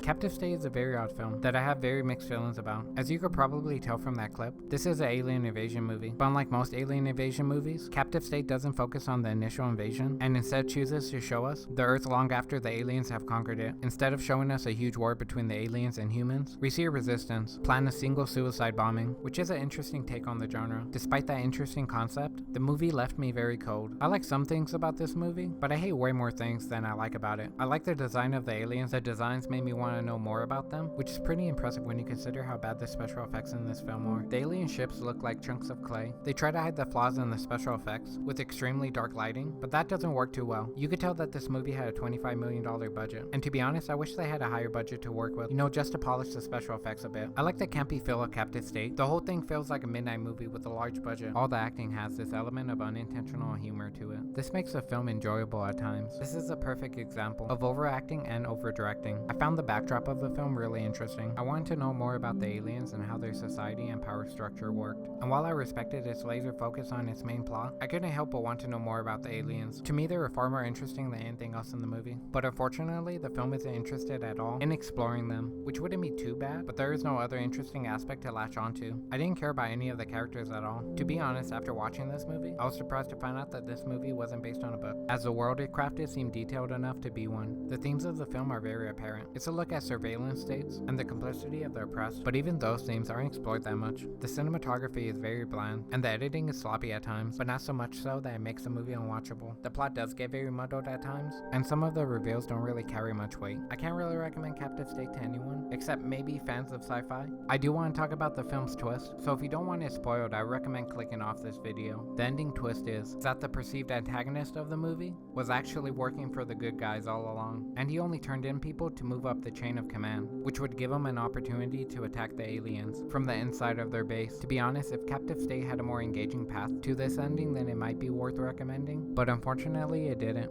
Captive State is a very odd film that I have very mixed feelings about. As you could probably tell from that clip, this is an alien invasion movie, but unlike most alien invasion movies, Captive State doesn't focus on the initial invasion and instead chooses to show us the Earth long after the aliens have conquered it. Instead of showing us a huge war between the aliens and humans, we see a resistance plan a single suicide bombing, which is an interesting take on the genre. Despite that interesting concept, the movie left me very cold. I like some things about this movie, but I hate way more things than I like about it. I like the design of the aliens. The designs made me want to know more about them, which is pretty impressive when you consider how bad the special effects in this film are. The alien ships look like chunks of clay. They try to hide the flaws in the special effects with extremely dark lighting, but that doesn't work too well. You could tell that this movie had a $25 million budget, and to be honest, I wish they had a higher budget to work with, just to polish the special effects a bit. I like the campy feel of Captive State. The whole thing feels like a midnight movie with a large budget. All the acting has this element of unintentional humor to it. This makes the film enjoyable at times. This is a perfect example of overacting and overdirecting. I found the backdrop of the film really interesting. I wanted to know more about the aliens and how their society and power structure worked. And while I respected its laser focus on its main plot, I couldn't help but want to know more about the aliens. To me, they were far more interesting than anything else in the movie. But unfortunately, the film isn't interested at all in exploring them, which wouldn't be too bad, but there is no other interesting aspect to latch onto. I didn't care about any of the characters at all. To be honest, after watching this movie, I was surprised to find out that this movie wasn't based on a book, as the world it crafted seemed detailed enough to be one. The themes of the film are very apparent. It's a look at surveillance states and the complicity of the oppressed, but even those themes aren't explored that much. The cinematography is very bland, and the editing is sloppy at times, but not so much so that it makes the movie unwatchable. The plot does get very muddled at times, and some of the reveals don't really carry much weight. I can't really recommend Captive State to anyone, except maybe fans of sci-fi. I do want to talk about the film's twist, so if you don't want it spoiled, I recommend clicking off this video. The ending twist is that the perceived antagonist of the movie was actually working for the good guys all along, and he only turned in people to move up the chain of command, which would give him an opportunity to attack the aliens from the inside of their base. To be honest, if Captive State had a more engaging path to this ending, then it might be worth recommending, but unfortunately it didn't.